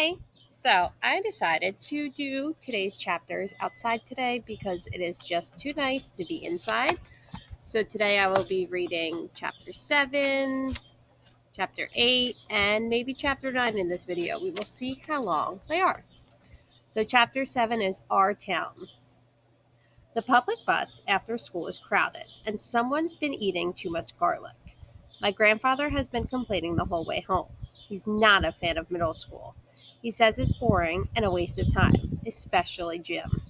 Hi. So I decided to do today's chapters outside today because it is just too nice to be inside. So today I will be reading chapter 7, chapter 8, and maybe chapter 9 in this video. We will see how long they are. So chapter 7 is Our Town. The public bus after school is crowded, and someone's been eating too much garlic. My grandfather has been complaining the whole way home. He's not a fan of middle school. He says it's boring and a waste of time, especially gym.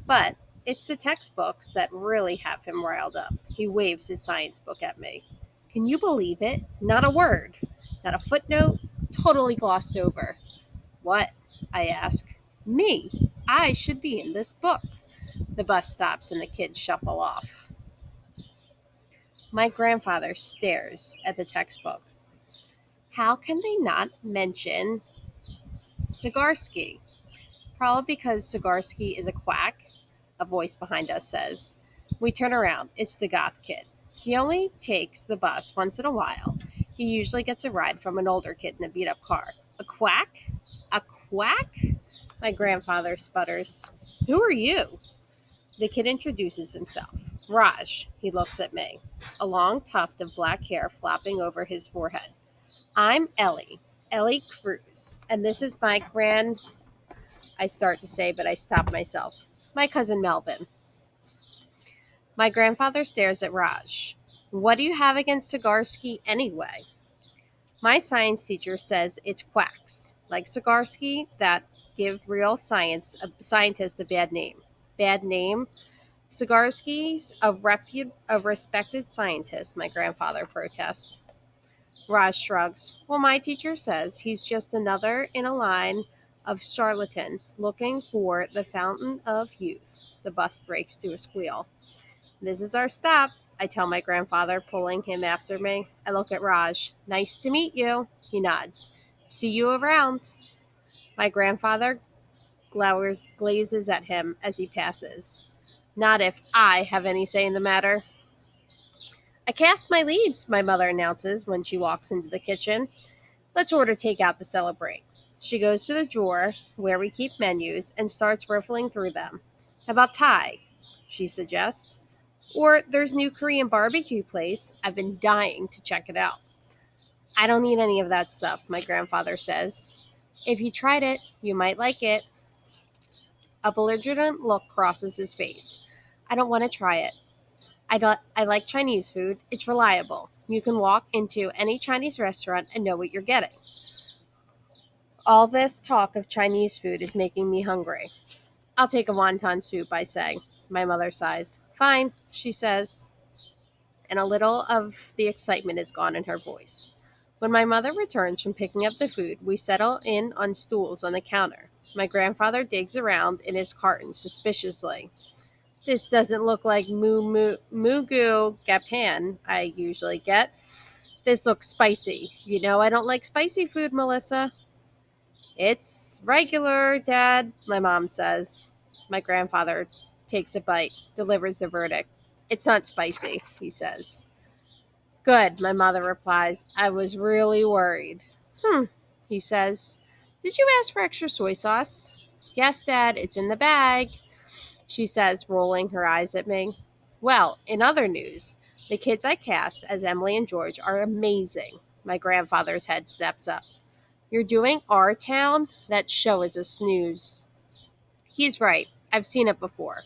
But it's the textbooks that really have him riled up. He waves his science book at me. Can you believe it? Not a word, not a footnote, totally glossed over. What? I ask. Me. I should be in this book. The bus stops and the kids shuffle off. My grandfather stares at the textbook. How can they not mention Cigarski? Probably because Cigarski is a quack, a voice behind us says. We turn around. It's the goth kid. He only takes the bus once in a while. He usually gets a ride from an older kid in a beat up car. A quack? A quack? My grandfather sputters. Who are you? The kid introduces himself. Raj, he looks at me, a long tuft of black hair flopping over his forehead. I'm Ellie Cruz, and this is I start to say, but I stop myself. My cousin Melvin. My grandfather stares at Raj. What do you have against Cigarski anyway? My science teacher says it's quacks, like Cigarski, that give real scientists a bad name. Bad name? Cigarski's a respected scientist, my grandfather protests. Raj shrugs. Well, my teacher says he's just another in a line of charlatans looking for the fountain of youth. The bus breaks to a squeal. This is our stop, I tell my grandfather, pulling him after me. I look at Raj. Nice to meet you. He nods. See you around. My grandfather glazes at him as he passes. Not if I have any say in the matter. I cast my leads, my mother announces when she walks into the kitchen. Let's order takeout to celebrate. She goes to the drawer where we keep menus and starts riffling through them. How about Thai? She suggests. Or there's new Korean barbecue place. I've been dying to check it out. I don't need any of that stuff, my grandfather says. If you tried it, you might like it. A belligerent look crosses his face. I don't want to try it. I like Chinese food. It's reliable. You can walk into any Chinese restaurant and know what you're getting. All this talk of Chinese food is making me hungry. I'll take a wonton soup, I say. My mother sighs. Fine, she says, and a little of the excitement is gone in her voice. When my mother returns from picking up the food, we settle in on stools on the counter. My grandfather digs around in his carton suspiciously. This doesn't look like mugu gapan I usually get. This looks spicy. You know I don't like spicy food, Melissa. It's regular, Dad, my mom says. My grandfather takes a bite, delivers the verdict. It's not spicy, he says. Good, my mother replies. I was really worried. He says. Did you ask for extra soy sauce? Yes, Dad, it's in the bag, she says, rolling her eyes at me. Well, in other news, the kids I cast as Emily and George are amazing. My grandfather's head snaps up. You're doing Our Town? That show is a snooze. He's right. I've seen it before.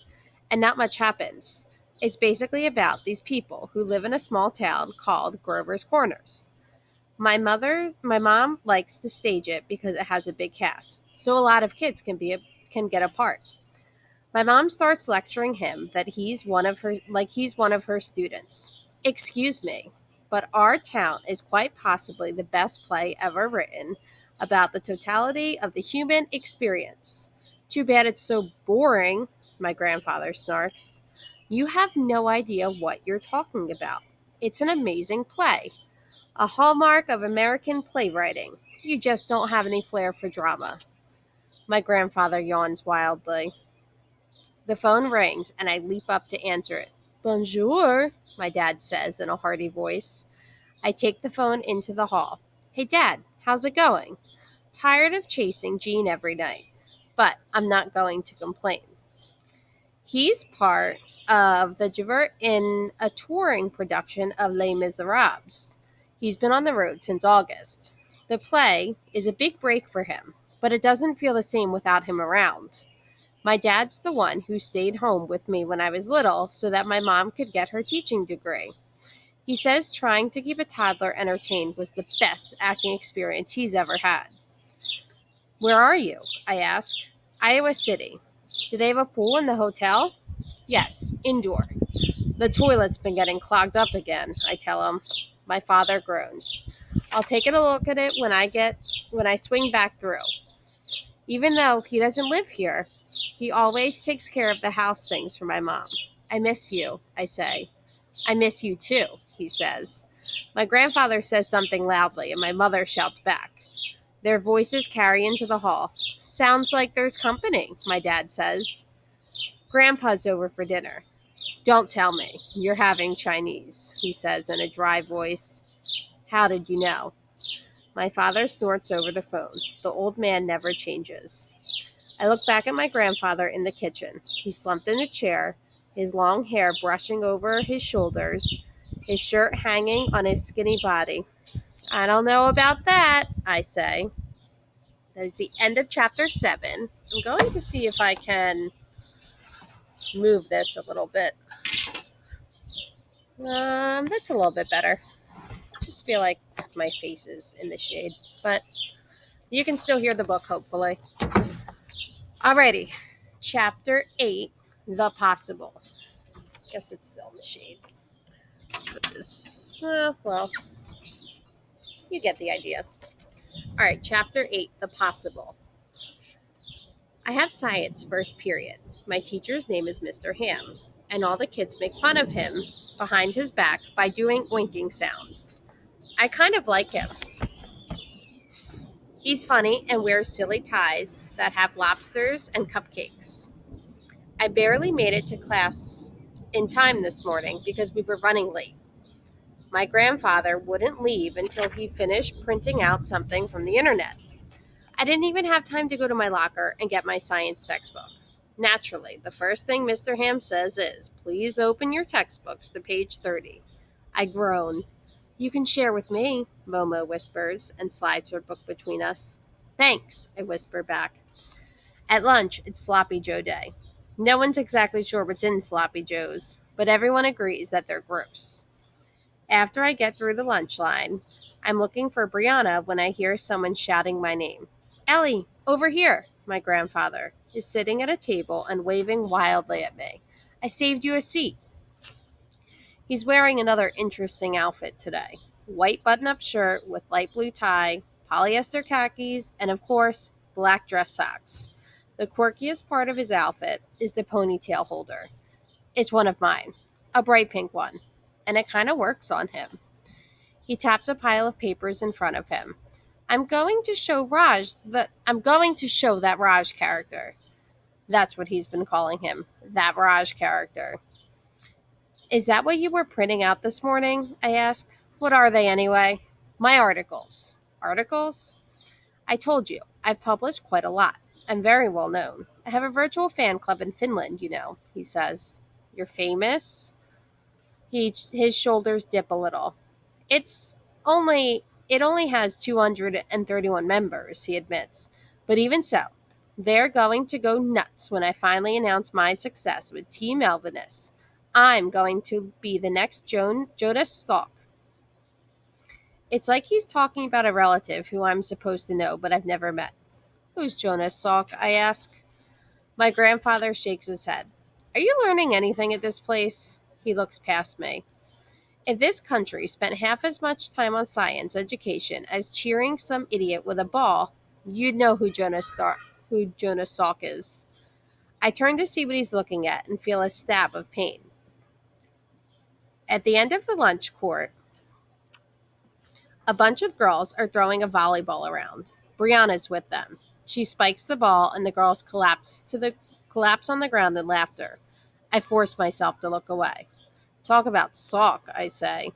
And not much happens. It's basically about these people who live in a small town called Grover's Corners. My mom likes to stage it because it has a big cast, so a lot of kids can get a part. My mom starts lecturing him that he's one of her students. Excuse me, but Our Town is quite possibly the best play ever written about the totality of the human experience. Too bad it's so boring, my grandfather snarks. You have no idea what you're talking about. It's an amazing play. A hallmark of American playwriting. You just don't have any flair for drama. My grandfather yawns wildly. The phone rings and I leap up to answer it. Bonjour, my dad says in a hearty voice. I take the phone into the hall. Hey, Dad, how's it going? tired of chasing Jean every night, but I'm not going to complain. He's part of the Javert in a touring production of Les Miserables. He's been on the road since August. The play is a big break for him, but it doesn't feel the same without him around. My dad's the one who stayed home with me when I was little so that my mom could get her teaching degree. He says trying to keep a toddler entertained was the best acting experience he's ever had. Where are you? I ask. Iowa City. Do they have a pool in the hotel? Yes, indoor. The toilet's been getting clogged up again, I tell him. My father groans. I'll take a look at it when I swing back through. Even though he doesn't live here, he always takes care of the house things for my mom. I miss you, I say. I miss you too, he says. My grandfather says something loudly, and my mother shouts back. Their voices carry into the hall. Sounds like there's company, my dad says. Grandpa's over for dinner. Don't tell me. You're having Chinese, he says in a dry voice. How did you know? My father snorts over the phone. The old man never changes. I look back at my grandfather in the kitchen. He's slumped in a chair, his long hair brushing over his shoulders, his shirt hanging on his skinny body. I don't know about that, I say. That is the end of chapter 7. I'm going to see if I can move this a little bit. That's a little bit better. Just feel like my face is in the shade, but you can still hear the book, hopefully. Alrighty, chapter 8, The Possible. Guess it's still in the shade. Put this, well, you get the idea. Alright, chapter 8, The Possible. I have science first period. My teacher's name is Mr. Ham, and all the kids make fun of him behind his back by doing winking sounds. I kind of like him. He's funny and wears silly ties that have lobsters and cupcakes. I barely made it to class in time this morning because we were running late. My grandfather wouldn't leave until he finished printing out something from the internet. I didn't even have time to go to my locker and get my science textbook. Naturally, the first thing Mr. Ham says is, "Please open your textbooks to page 30. I groan. "You can share with me," Momo whispers and slides her book between us. "Thanks," I whisper back. At lunch, it's Sloppy Joe Day. No one's exactly sure what's in Sloppy Joes, but everyone agrees that they're gross. After I get through the lunch line, I'm looking for Brianna when I hear someone shouting my name. "Ellie, over here!" My grandfather is sitting at a table and waving wildly at me. "I saved you a seat." He's wearing another interesting outfit today. White button-up shirt with light blue tie, polyester khakis, and of course, black dress socks. The quirkiest part of his outfit is the ponytail holder. It's one of mine, a bright pink one, and it kind of works on him. He taps a pile of papers in front of him. I'm going to show that Raj character. That's what he's been calling him, that Raj character. Is that what you were printing out this morning? I ask. What are they anyway? My articles. Articles? I told you, I've published quite a lot. I'm very well known. I have a virtual fan club in Finland, he says. You're famous? His shoulders dip a little. It only has 231 members, he admits. But even so, they're going to go nuts when I finally announce my success with Team Elvinus. I'm going to be the next Jonas Salk. It's like he's talking about a relative who I'm supposed to know, but I've never met. Who's Jonas Salk? I ask. My grandfather shakes his head. Are you learning anything at this place? He looks past me. If this country spent half as much time on science education as cheering some idiot with a ball, you'd know who Jonas Salk is. I turn to see what he's looking at and feel a stab of pain. At the end of the lunch court, a bunch of girls are throwing a volleyball around. Brianna's with them. She spikes the ball and the girls collapse on the ground in laughter. I force myself to look away. Talk about Salk, I say.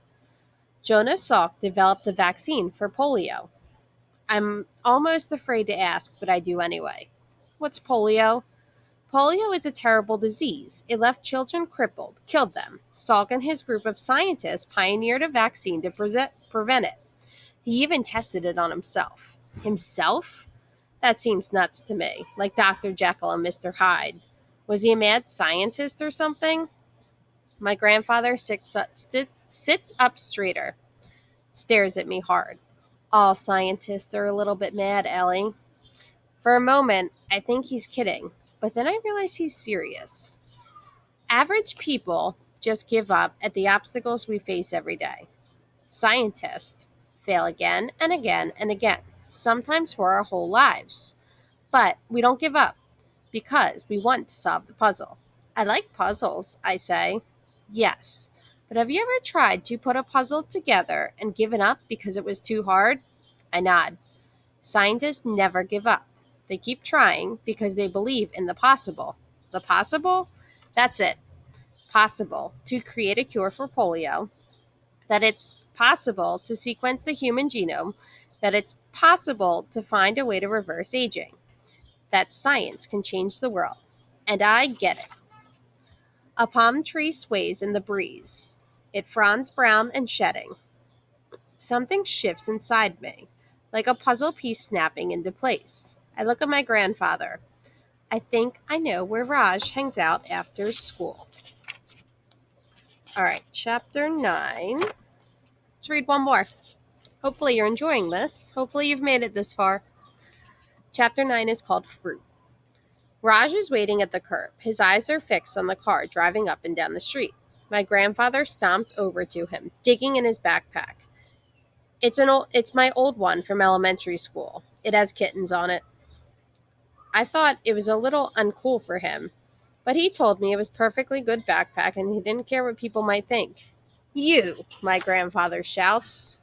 Jonas Salk developed the vaccine for polio. I'm almost afraid to ask, but I do anyway. What's polio? Polio is a terrible disease. It left children crippled, killed them. Salk and his group of scientists pioneered a vaccine to prevent it. He even tested it on himself. Himself? That seems nuts to me, like Dr. Jekyll and Mr. Hyde. Was he a mad scientist or something? My grandfather sits up straighter, stares at me hard. All scientists are a little bit mad, Ellie. For a moment, I think he's kidding, but then I realize he's serious. Average people just give up at the obstacles we face every day. Scientists fail again and again and again, sometimes for our whole lives. But we don't give up because we want to solve the puzzle. I like puzzles, I say. Yes. But have you ever tried to put a puzzle together and given up because it was too hard? I nod. Scientists never give up. They keep trying because they believe in the possible. The possible? That's it. Possible to create a cure for polio, that it's possible to sequence the human genome, that it's possible to find a way to reverse aging, that science can change the world. And I get it. A palm tree sways in the breeze. It fronds brown and shedding. Something shifts inside me, like a puzzle piece snapping into place. I look at my grandfather. I think I know where Raj hangs out after school. All right, chapter 9. Let's read one more. Hopefully you're enjoying this. Hopefully you've made it this far. Chapter 9 is called Fruit. Raj is waiting at the curb. His eyes are fixed on the car driving up and down the street. My grandfather stomps over to him, digging in his backpack. It's my old one from elementary school. It has kittens on it. I thought it was a little uncool for him, but he told me it was perfectly good backpack and he didn't care what people might think. You, my grandfather shouts.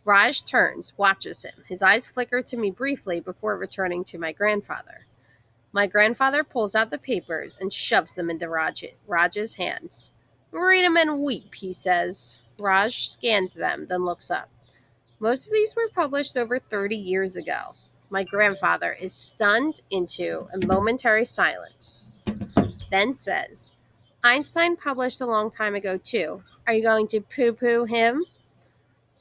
Raj turns, watches him. His eyes flicker to me briefly before returning to my grandfather. My grandfather pulls out the papers and shoves them into Raj's hands. Read 'em and weep, he says. Raj scans them, then looks up. Most of these were published over 30 years ago. My grandfather is stunned into a momentary silence, then says, Einstein published a long time ago, too. Are you going to poo-poo him?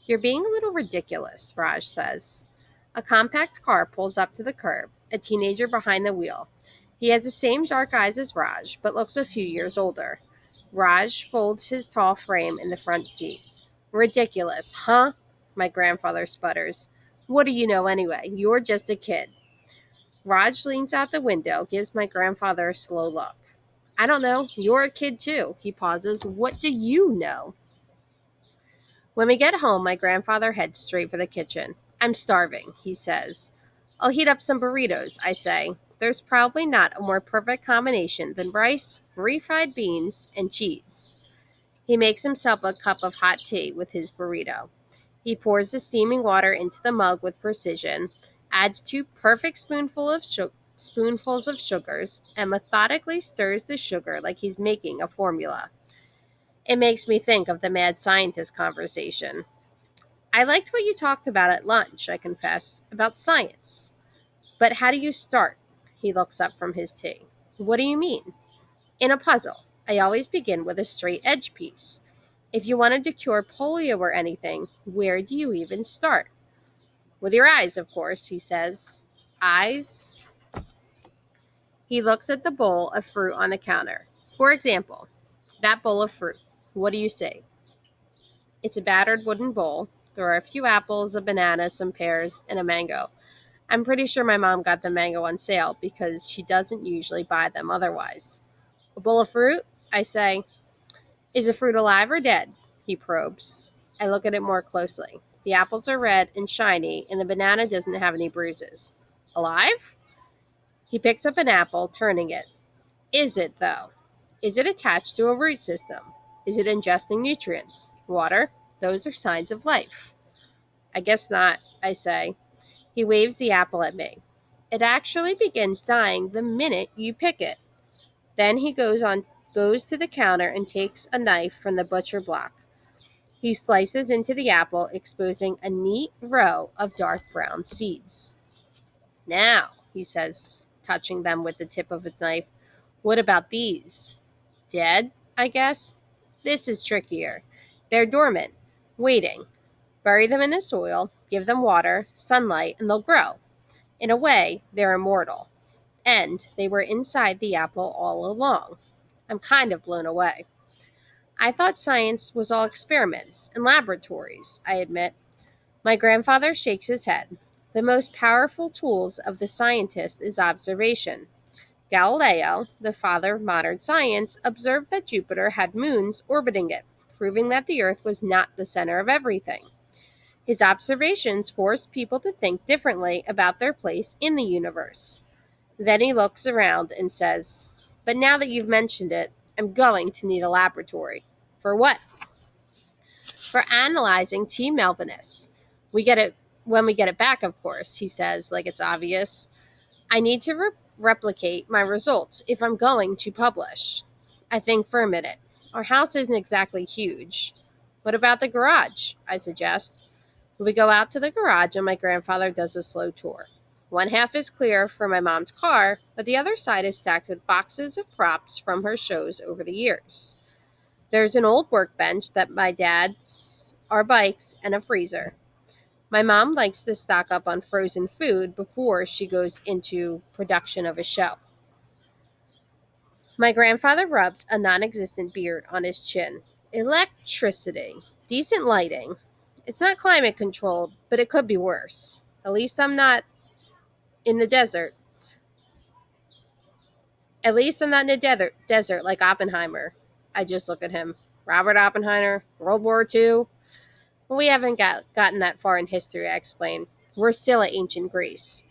You're being a little ridiculous, Raj says. A compact car pulls up to the curb, a teenager behind the wheel. He has the same dark eyes as Raj, but looks a few years older. Raj folds his tall frame in the front seat. Ridiculous, huh? My grandfather sputters. What do you know anyway? You're just a kid. Raj leans out the window, gives my grandfather a slow look. I don't know. You're a kid too. He pauses. What do you know? When we get home, my grandfather heads straight for the kitchen. I'm starving, he says. I'll heat up some burritos, I say. There's probably not a more perfect combination than rice, refried beans, and cheese. He makes himself a cup of hot tea with his burrito. He pours the steaming water into the mug with precision, adds 2 perfect spoonfuls of sugars, and methodically stirs the sugar like he's making a formula. It makes me think of the mad scientist conversation. I liked what you talked about at lunch, I confess, about science. But how do you start? He looks up from his tea. What do you mean? In a puzzle, I always begin with a straight edge piece. If you wanted to cure polio or anything, where do you even start? With your eyes, of course, he says. Eyes? He looks at the bowl of fruit on the counter. For example, that bowl of fruit. What do you see? It's a battered wooden bowl. There are a few apples, a banana, some pears, and a mango. I'm pretty sure my mom got the mango on sale because she doesn't usually buy them otherwise. A bowl of fruit? I say. Is the fruit alive or dead? He probes. I look at it more closely. The apples are red and shiny, and the banana doesn't have any bruises. Alive? He picks up an apple, turning it. Is it, though? Is it attached to a root system? Is it ingesting nutrients? Water? Those are signs of life. I guess not, I say. He waves the apple at me. It actually begins dying the minute you pick it. Then he goes to the counter and takes a knife from the butcher block. He slices into the apple, exposing a neat row of dark brown seeds. Now, he says, touching them with the tip of a knife, what about these? Dead, I guess? This is trickier. They're dormant, waiting. Bury them in the soil, give them water, sunlight, and they'll grow. In a way, they're immortal. And they were inside the apple all along. I'm kind of blown away. I thought science was all experiments and laboratories, I admit. My grandfather shakes his head. The most powerful tools of the scientist is observation. Galileo, the father of modern science, observed that Jupiter had moons orbiting it, proving that the Earth was not the center of everything. His observations forced people to think differently about their place in the universe. Then he looks around and says, "But now that you've mentioned it, I'm going to need a laboratory." For what? For analyzing T. melvinus. We get it when we get it back, of course, he says, like it's obvious. I need to replicate my results if I'm going to publish. I think for a minute. Our house isn't exactly huge. What about the garage? I suggest. We go out to the garage and my grandfather does a slow tour. One half is clear for my mom's car, but the other side is stacked with boxes of props from her shows over the years. There's an old workbench that my dad's, our bikes, and a freezer. My mom likes to stock up on frozen food before she goes into production of a show. My grandfather rubs a non-existent beard on his chin. Electricity. Decent lighting. It's not climate controlled, but it could be worse. At least I'm not in the desert. At least I'm not in the desert like Oppenheimer. I just look at him. Robert Oppenheimer, World War II. We haven't gotten that far in history, I explain. We're still at ancient Greece.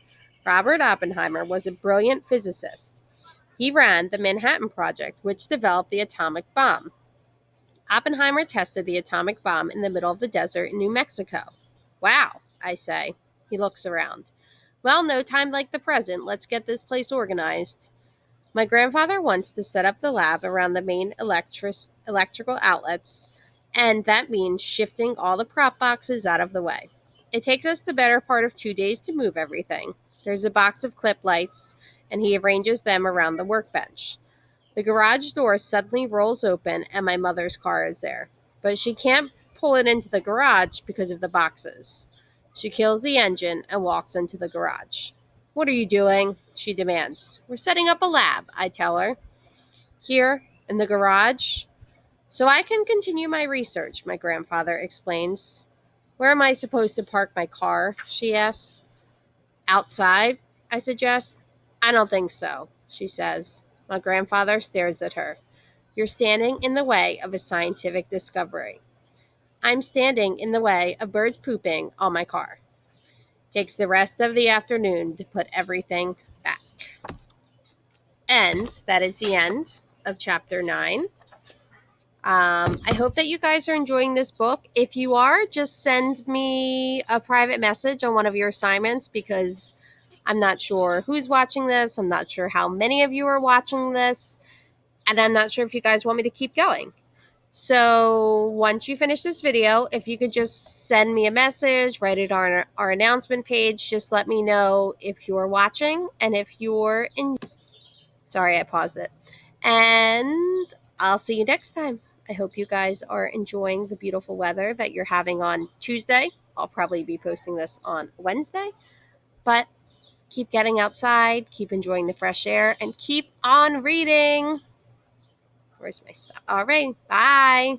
Robert Oppenheimer was a brilliant physicist. He ran the Manhattan Project, which developed the atomic bomb. Oppenheimer tested the atomic bomb in the middle of the desert in New Mexico. Wow, I say. He looks around. Well, no time like the present. Let's get this place organized. My grandfather wants to set up the lab around the main electrical outlets, and that means shifting all the prop boxes out of the way. It takes us the better part of 2 days to move everything. There's a box of clip lights, and he arranges them around the workbench. The garage door suddenly rolls open, and my mother's car is there. But she can't pull it into the garage because of the boxes. She kills the engine and walks into the garage. What are you doing? She demands. We're setting up a lab, I tell her. Here, in the garage. So I can continue my research, my grandfather explains. Where am I supposed to park my car? She asks. Outside, I suggest. I don't think so, she says. My grandfather stares at her. You're standing in the way of a scientific discovery. I'm standing in the way of birds pooping on my car. Takes the rest of the afternoon to put everything back. And that is the end of chapter 9. I hope that you guys are enjoying this book. If you are, just send me a private message on one of your assignments because I'm not sure who's watching this. I'm not sure how many of you are watching this. And I'm not sure if you guys want me to keep going. So once you finish this video, if you could just send me a message, write it on our announcement page, just let me know if you're watching and if you're in. Sorry, I paused it. And I'll see you next time. I hope you guys are enjoying the beautiful weather that you're having on Tuesday. I'll probably be posting this on Wednesday. But keep getting outside, keep enjoying the fresh air, and keep on reading. Where's my stuff? All right. Bye.